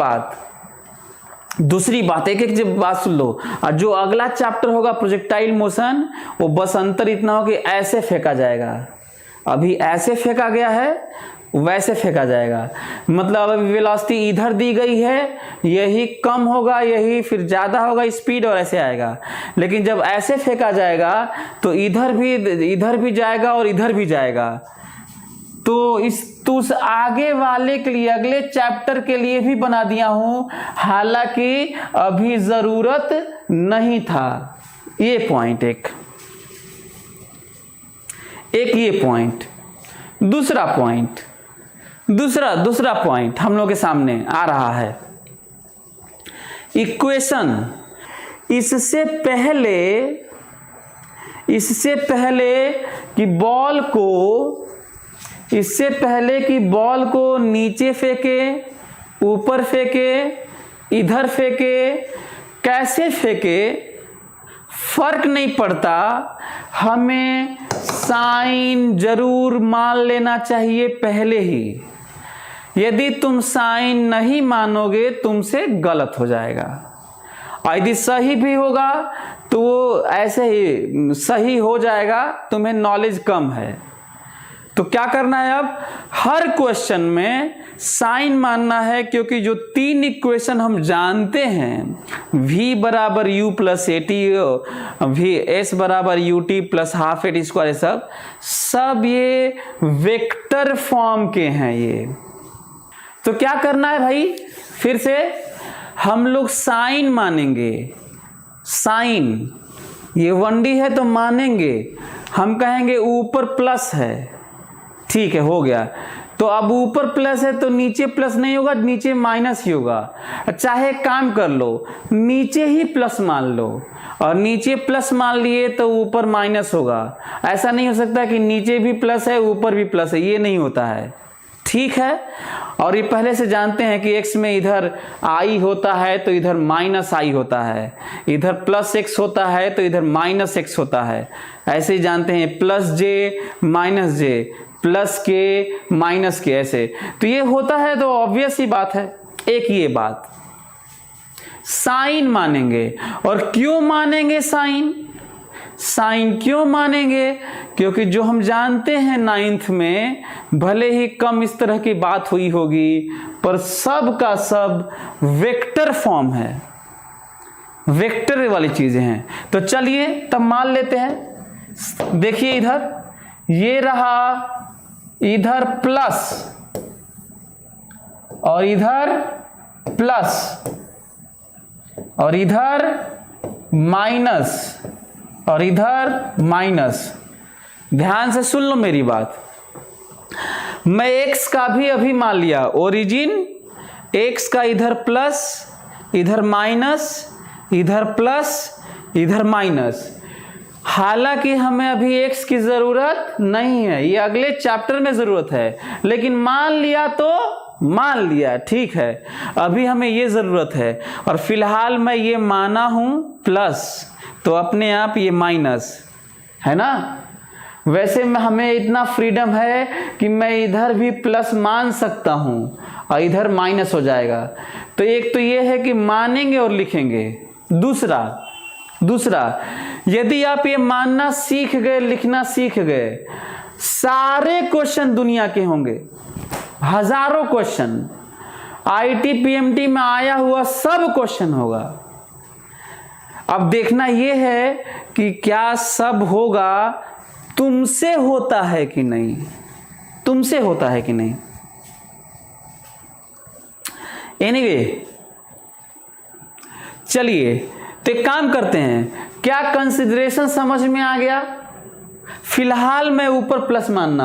बात, एक जब बात सुन लो। और जो अगला चैप्टर होगा प्रोजेक्टाइल मोशन, वो बस अंतर इतना हो कि ऐसे फेंका जाएगा। अभी ऐसे फेंका गया है, वैसे फेंका जाएगा। मतलब अभी वेलोसिटी इधर दी गई है, यही कम होगा, यही फिर ज्यादा होगा स्पीड और ऐसे आएगा। लेकिन जब ऐसे फेंका जाएगा तो इधर भी जाएगा और इधर भी जाएगा। तो उस आगे वाले के लिए, अगले चैप्टर के लिए भी बना दिया हूं, हालांकि अभी जरूरत नहीं था। ये पॉइंट एक ये पॉइंट। दूसरा पॉइंट हम लोग के सामने आ रहा है, इक्वेशन। इससे पहले कि बॉल को नीचे फेंके, ऊपर फेंके, इधर फेंके, कैसे फेंके फर्क नहीं पड़ता, हमें साइन जरूर मान लेना चाहिए पहले ही। यदि तुम साइन नहीं मानोगे तुमसे गलत हो जाएगा, और यदि सही भी होगा तो वो ऐसे ही सही हो जाएगा, तुम्हें नॉलेज कम है। तो क्या करना है, अब हर क्वेश्चन में साइन मानना है, क्योंकि जो 3 इक्वेशन हम जानते हैं, v बराबर u plus A T, s बराबर U T plus half A T square, सब ये वेक्टर फॉर्म के हैं ये। तो क्या करना है भाई, फिर से हम लोग साइन मानेंगे। साइन ये 1D है तो मानेंगे, हम कहेंगे ऊपर प्लस है, ठीक है, हो गया। तो अब ऊपर प्लस है तो नीचे प्लस नहीं होगा, नीचे माइनस ही होगा। चाहे काम कर लो, नीचे ही प्लस मान लो, और नीचे प्लस मान लिए तो ऊपर माइनस होगा। ऐसा नहीं हो सकता कि नीचे भी प्लस है ऊपर भी प्लस है, ये नहीं होता है, ठीक है। और ये पहले से जानते हैं कि x में इधर i होता है तो इधर माइनस i होता है, इधर प्लस x होता है तो इधर माइनस x होता है। ऐसे ही जानते हैं प्लस जे माइनस जे, प्लस के माइनस के, ऐसे। तो ये होता है, तो ऑब्वियस ही बात है। एक ये बात, साइन मानेंगे। और क्यों मानेंगे साइन क्यों मानेंगे? क्योंकि जो हम जानते हैं 9th में, भले ही कम इस तरह की बात हुई होगी, पर सब का सब वेक्टर फॉर्म है, वेक्टर वाली चीजें हैं। तो चलिए तब मान लेते हैं। देखिए इधर ये रहा, इधर प्लस और इधर प्लस और इधर माइनस और इधर माइनस। ध्यान से सुन लो मेरी बात। मैं x का भी अभी मान लिया, ओरिजिन x का इधर प्लस इधर माइनस, इधर प्लस इधर माइनस। हालांकि हमें अभी x की जरूरत नहीं है, ये अगले चैप्टर में जरूरत है, लेकिन मान लिया तो मान लिया, ठीक है, अभी हमें ये जरूरत है। और फिलहाल मैं ये माना हूं प्लस, तो अपने आप ये माइनस है ना। वैसे में हमें इतना फ्रीडम है कि मैं इधर भी प्लस मान सकता हूं और इधर माइनस हो जाएगा। तो एक तो ये है कि मानेंगे और लिखेंगे। दूसरा यदि आप ये मानना सीख गए, लिखना सीख गए, सारे क्वेश्चन दुनिया के होंगे, हजारों क्वेश्चन, आईटी पीएमटी में आया हुआ सब क्वेश्चन होगा। अब देखना ये है कि क्या सब होगा, तुमसे होता है कि नहीं, तुमसे होता है कि नहीं। एनीवे, चलिए तो एक काम करते हैं, क्या कंसिडरेशन समझ में आ गया? फिलहाल मैं ऊपर प्लस माना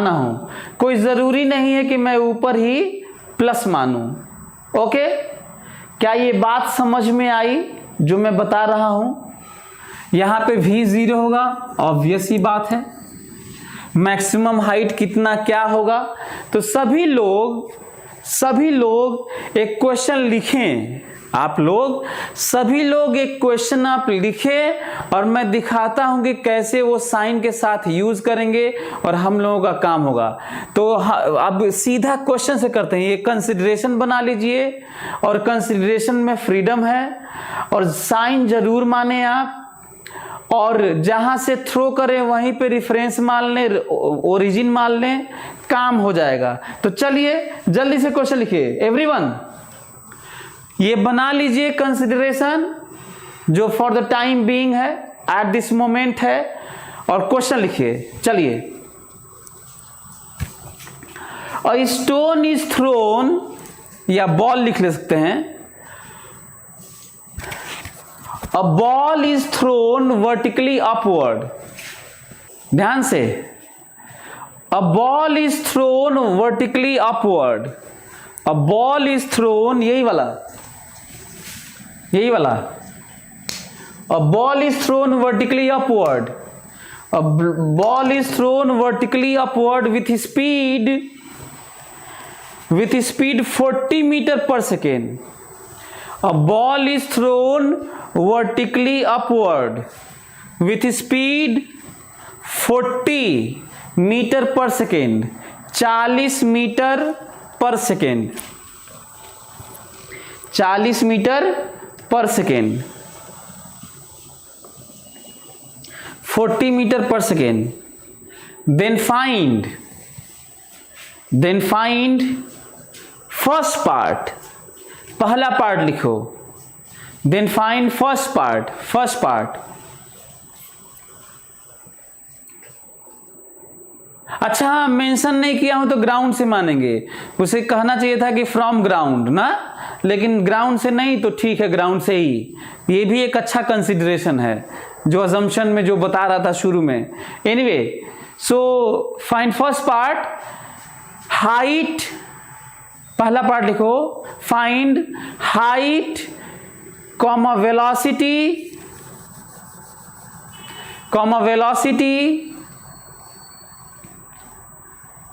हूं, कोई जरूरी नहीं है कि मैं ऊपर ही प्लस मानूं। ओके, क्या ये बात समझ में आई जो मैं बता रहा हूं? यहां पे भी 0 होगा, ऑब्वियस ही बात है। मैक्सिमम हाइट कितना क्या होगा? तो सभी लोग एक क्वेश्चन लिखें, आप लोग सभी लोग एक क्वेश्चन आप लिखें और मैं दिखाता हूं कि कैसे वो साइन के साथ यूज करेंगे और हम लोगों का काम होगा। तो अब सीधा क्वेश्चन से करते हैं। ये कंसिडरेशन बना लीजिए और कंसिडरेशन में फ्रीडम है और साइन जरूर माने आप, और जहां से थ्रो करें वहीं पे रेफरेंस मान लें, ओरिजिन मान लें, काम हो जाएगा। तो चलिए जल्दी से क्वेश्चन लिखिए एवरीवन। ये बना लीजिए कंसिडरेशन जो फॉर द टाइम बीइंग है, एट दिस मोमेंट है, और क्वेश्चन लिखिए। चलिए, अ स्टोन इज थ्रोन, या बॉल लिख ले सकते हैं। A ball is thrown vertically upward, ध्यान से, a ball is thrown vertically upward, a ball is throne, यही वाला, a ball is thrown vertically upward, a ball is thrown vertically upward with speed 40 meter per second. A ball is thrown vertically upward with speed 40 meter per second, 40 metre per second, 40 metre per second, 40 metre per second. Then find first part, पहला part लिखो। Then find first part. अच्छा, mention नहीं किया हूं तो ground से मानेंगे, उसे कहना चाहिए था कि फ्रॉम ग्राउंड ना, लेकिन ग्राउंड से नहीं तो ठीक है, ग्राउंड से ही। ये भी एक अच्छा कंसिडरेशन है जो अजम्पशन में जो बता रहा था शुरू में। Anyway, so find first part, height, पहला पार्ट लिखो, find height comma velocity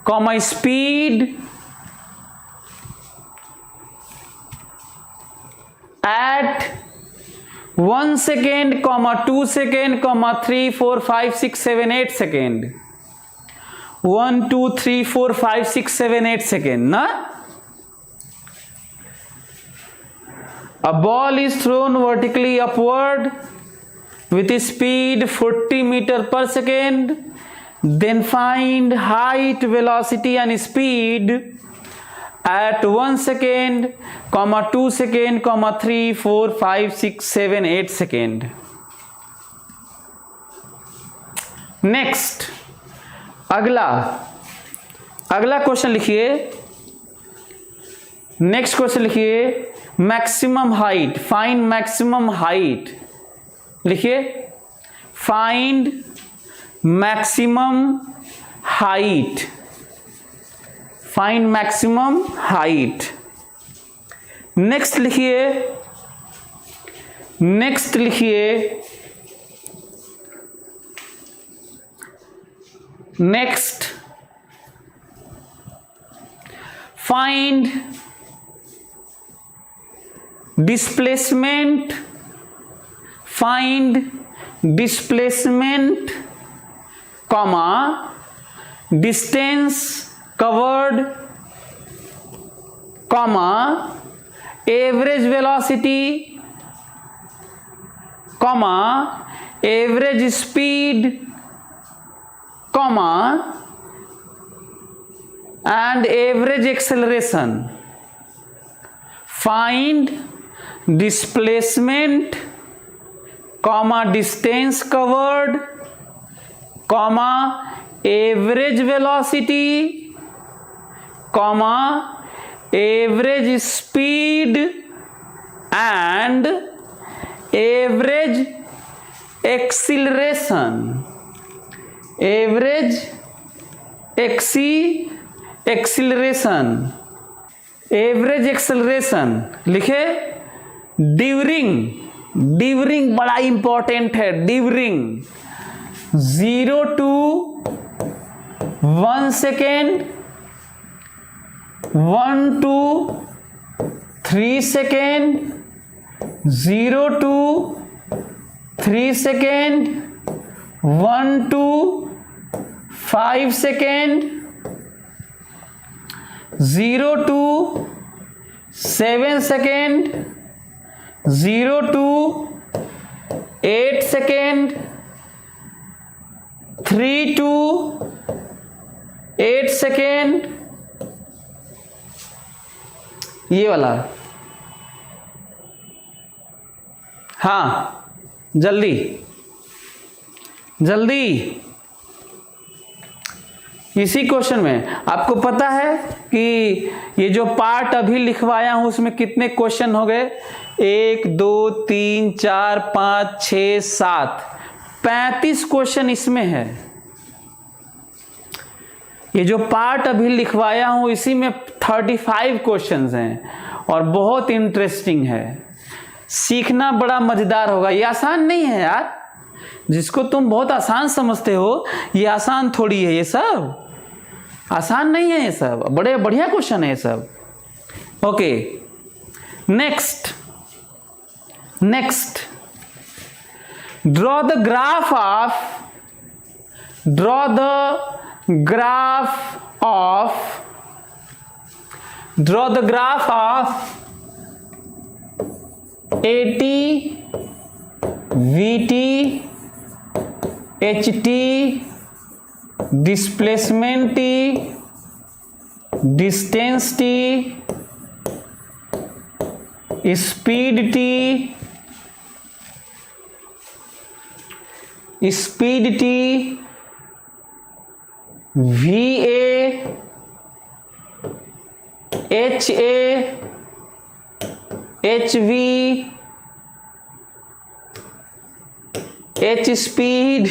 comma speed at 1 second, 2 second, 3, 4, 5, 6, 7, 8 second, 1, 2, 3, 4, 5, 6, 7, 8 second ना। A ball is thrown vertically upward with speed 40 meter per second. Then find height, velocity and speed at 1 second, 2 second, 3, 4, 5, 6, 7, 8 second. Next, अगला question लिखिए। Next question लिखिए, maximum height, find maximum height लिखिए। Find maximum height, find maximum height. Next लिखिए next, find displacement, find displacement comma distance covered comma average velocity comma average speed comma and average acceleration. Find displacement comma distance covered comma average velocity comma average speed and average acceleration. Average acceleration, average acceleration लिखे। During बड़ा important है। During 0 to 1 second, 1 to 3 second, 0 to 3 second, 1 to 5 second, 0 to 7 second, 0 to 8 second, 3 to 8 second, ये वाला। हाँ, जल्दी जल्दी। इसी question में आपको पता है कि ये जो पार्ट अभी लिखवाया हूं उसमें कितने क्वेश्चन हो गए? 1 2 3 4 5 6 7 35 क्वेश्चन इसमें है। ये जो पार्ट अभी लिखवाया हूं इसी में 35 क्वेश्चंस हैं और बहुत इंटरेस्टिंग है। सीखना बड़ा मजेदार होगा। ये आसान नहीं है यार, जिसको तुम बहुत आसान समझते हो ये आसान थोड़ी है। ये सब आसान नहीं है, ये सब बड़े बढ़िया क्वेश्चन है ये सब। Okay, next draw the graph of AT, VT, HT, displacement T, distance T, speed T, VA, HA, HV, H speed,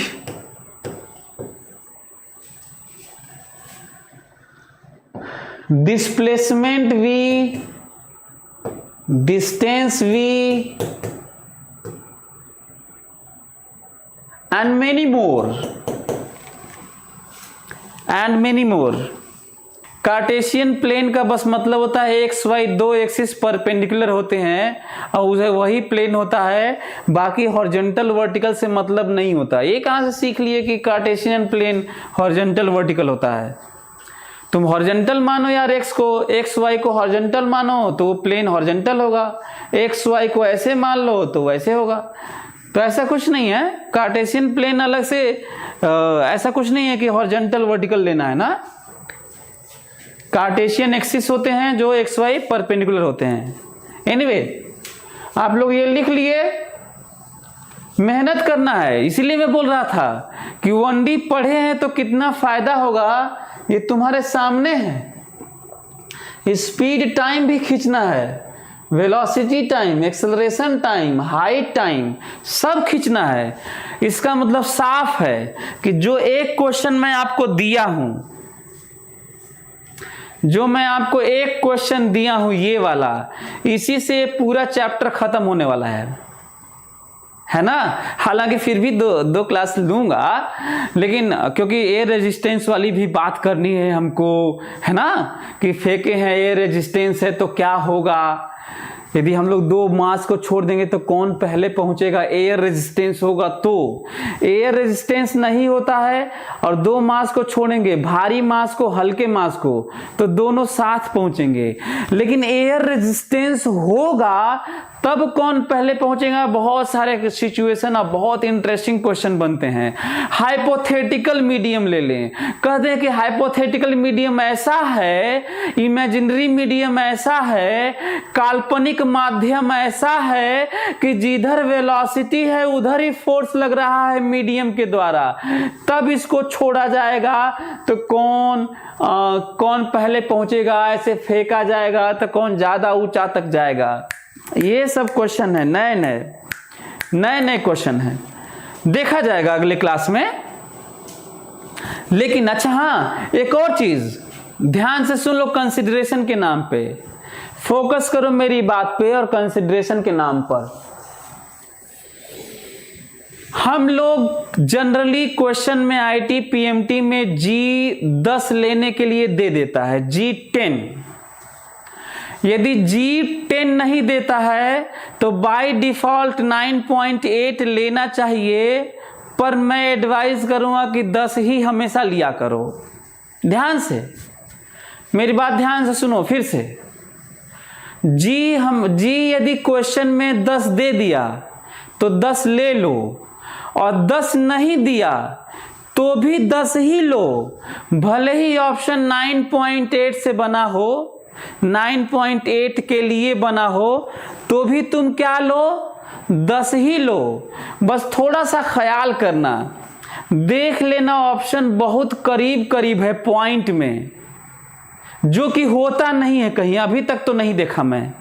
displacement V, distance V and many more. Cartesian plane का बस मतलब होता है एक्स वाई दो axis perpendicular होते हैं और उसे वही प्लेन होता है, बाकी हॉरिजॉन्टल वर्टिकल से मतलब नहीं होता। ये कहाँ से सीख लिए कि कार्टेशियन प्लेन हॉरिजॉन्टल वर्टिकल होता है? तुम हॉरिजॉन्टल मानो यार, एक्स को, एक्स वाई को हॉरिजॉन्टल मानो तो वो प्लेन हॉरिजॉन्टल होगा, एक्स वाई को ऐसे मान लो तो वैसे होगा। तो ऐसा कुछ नहीं है, कार्टेशियन प्लेन अलग से ऐसा कुछ नहीं है कि हॉरिजॉन्टल वर्टिकल लेना है ना। कार्टेशियन एक्सिस होते हैं जो एक्स वाई परपेंडिकुलर होते हैं। एनीवे, आप लोग ये लिख लिए, मेहनत करना है। इसीलिए मैं बोल रहा था कि 1D पढ़े हैं तो कितना फायदा होगा ये तुम्हारे सामने है। स्पीड टाइम भी खींचना है, velocity time, acceleration time, height time, सब खींचना है। इसका मतलब साफ है कि जो एक क्वेश्चन मैं आपको दिया हूं, ये वाला, इसी से पूरा चैप्टर खत्म होने वाला है ना। हालांकि फिर भी दो क्लास लूंगा, लेकिन क्योंकि एयर रेजिस्टेंस वाली भी बात करनी है हमको, है ना, कि फेंके हैं एयर रेजिस्टेंस है तो क्या होगा, यदि हम लोग 2 मास को छोड़ देंगे तो कौन पहले पहुंचेगा, एयर रेजिस्टेंस होगा तो। एयर रेजिस्टेंस नहीं होता है और 2 मास को छोड़ेंगे, भारी मास को हल्के मास को, तो दोनों साथ पहुंचेंगे। लेकिन एयर रेजिस्टेंस होगा तब कौन पहले पहुंचेगा, बहुत सारे सिचुएशन और बहुत इंटरेस्टिंग क्वेश्चन बनते हैं। हाइपोथेटिकल मीडियम ले लें, कहते हैं कि हाइपोथेटिकल मीडियम ऐसा है, इमेजिनरी मीडियम ऐसा है, काल्पनिक माध्यम ऐसा है कि जिधर वेलोसिटी है उधर ही फोर्स लग रहा है मीडियम के द्वारा, तब इसको छोड़ा जाएगा तो कौन पहले पहुंचेगा, ऐसे फेंका जाएगा तो कौन ज्यादा ऊंचा तक जाएगा। ये सब क्वेश्चन है, नए क्वेश्चन है, देखा जाएगा अगले क्लास में। लेकिन अच्छा हाँ, एक और चीज ध्यान से सुन लो, कंसिडरेशन के नाम पे फोकस करो मेरी बात पे, और कंसिडरेशन के नाम पर हम लोग जनरली क्वेश्चन में आईटी पीएमटी में G10 लेने के लिए दे देता है, G10। यदि G10 नहीं देता है तो बाय डिफॉल्ट 9.8 लेना चाहिए, पर मैं एडवाइज करूंगा कि 10 ही हमेशा लिया करो। ध्यान से मेरी बात ध्यान से सुनो फिर से। G यदि क्वेश्चन में 10 दे दिया तो 10 ले लो, और 10 नहीं दिया तो भी 10 ही लो, भले ही ऑप्शन 9.8 से बना हो, 9.8 के लिए बना हो, तो भी तुम क्या लो, 10 ही लो। बस थोड़ा सा ख्याल करना, देख लेना ऑप्शन बहुत करीब है पॉइंट में, जो कि होता नहीं है कहीं, अभी तक तो नहीं देखा मैं।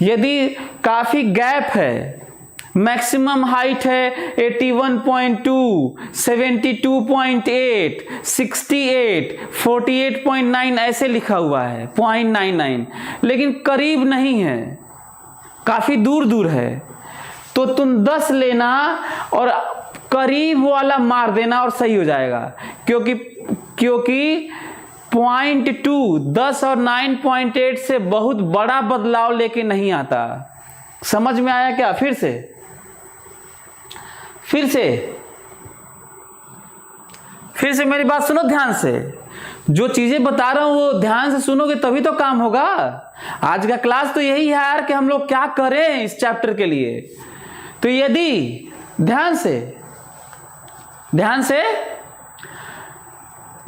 यदि काफी गैप है, मैक्सिमम हाइट है 81.2, 72.8, 68, 48.9 ऐसे लिखा हुआ है, 0.99, लेकिन करीब नहीं है, काफी दूर है, तो तुम 10 लेना और करीब वाला मार देना और सही हो जाएगा। क्योंकि 0.2 10 और 9.8 से बहुत बड़ा बदलाव लेके नहीं आता। समझ में आया क्या? फिर से मेरी बात सुनो ध्यान से। जो चीजें बता रहा हूं वो ध्यान से सुनोगे तभी तो काम होगा। आज का क्लास तो यही है यार कि हम लोग क्या करें इस चैप्टर के लिए। तो यदि ध्यान से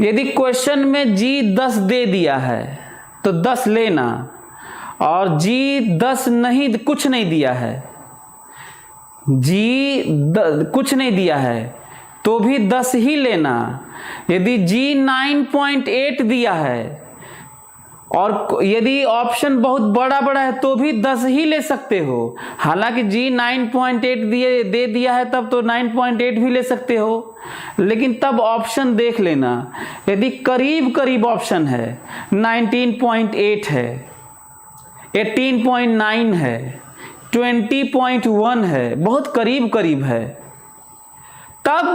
यदि क्वेश्चन में G10 दे दिया है तो 10 लेना, और G10 नहीं, कुछ नहीं दिया है, कुछ नहीं दिया है तो भी 10 ही लेना। यदि G9.8 दिया है और यदि ऑप्शन बहुत बड़ा है तो भी 10 ही ले सकते हो। हालांकि G9.8 दे दिया है तब तो 9.8 भी ले सकते हो, लेकिन तब ऑप्शन देख लेना। यदि करीब ऑप्शन है, 19.8 है, 18.9 है, 20.1 है, बहुत करीब है, तब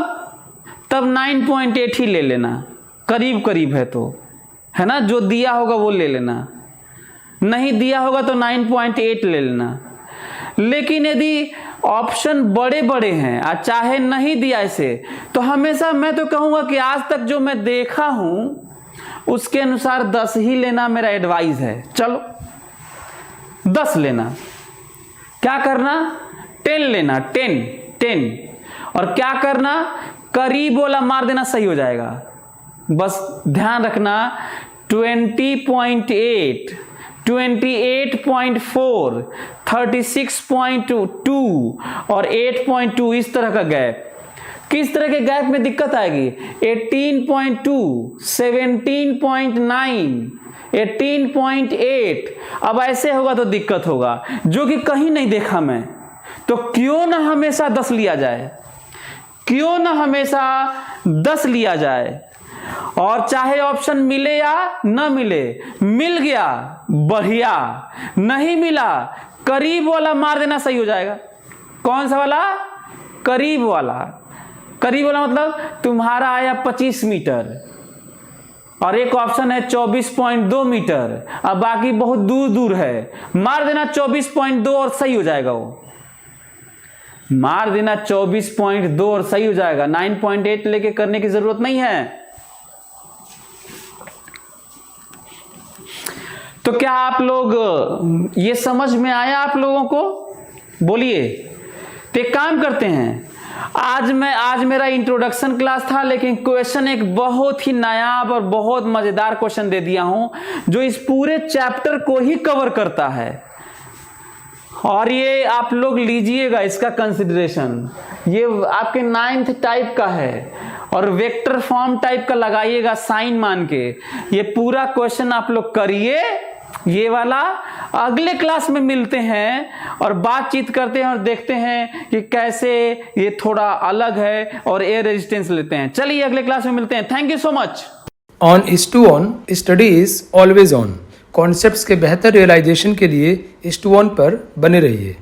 9.8 ही ले लेना। करीब है तो, है ना, जो दिया होगा वो ले लेना, नहीं दिया होगा तो 9.8 ले लेना। लेकिन यदि ऑप्शन बड़े हैं और चाहे नहीं दिया इसे, तो हमेशा मैं तो कहूंगा कि आज तक जो मैं देखा हूं उसके अनुसार 10 ही लेना मेरा एडवाइस है। चलो 10 लेना, क्या करना, 10 लेना, 10 और क्या करना, करीब वाला मार देना, सही हो जाएगा। बस ध्यान रखना 20.8, 28.4, 36.2 और 8.2 इस तरह का गैप। किस तरह के गैप में दिक्कत आएगी? 18.2, 17.9, 18.8। अब ऐसे होगा तो दिक्कत होगा, जो कि कहीं नहीं देखा मैं। तो क्यों ना हमेशा 10 लिया जाए, क्यों ना हमेशा 10 लिया जाए, और चाहे ऑप्शन मिले या न मिले, मिल गया बढ़िया, नहीं मिला करीब वाला मार देना, सही हो जाएगा। कौन सा वाला? करीब वाला। करीब वाला मतलब तुम्हारा आया 25 मीटर और एक ऑप्शन है 24.2 मीटर, अब बाकी बहुत दूर दूर है। मार देना 24.2 और सही हो जाएगा। वो मार देना 24.2 और सही हो जाएगा। 9.8 लेके करने की जरूरत नहीं है। तो क्या आप लोग ये समझ में आया आप लोगों को? बोलिए। तो एक काम करते हैं, आज मेरा इंट्रोडक्शन क्लास था, लेकिन क्वेश्चन एक बहुत ही नायाब और बहुत मजेदार क्वेश्चन दे दिया हूं जो इस पूरे चैप्टर को ही कवर करता है। और ये आप लोग लीजिएगा इसका कंसिडरेशन। ये आपके 9th टाइप का है और वेक्टर फॉर्म टाइप का लगाइएगा साइन मान के। ये पूरा क्वेश्चन आप लोग करिए। ये वाला अगले क्लास में मिलते हैं और बातचीत करते हैं और देखते हैं कि कैसे ये थोड़ा अलग है और एयर रेजिस्टेंस लेते हैं। चलिए अगले क्लास में मिलते हैं। Thank you so much.
On IS2ON study is always on. Concepts के बेहतर रियलाइजेशन के लिए IS2ON पर बने रहिए।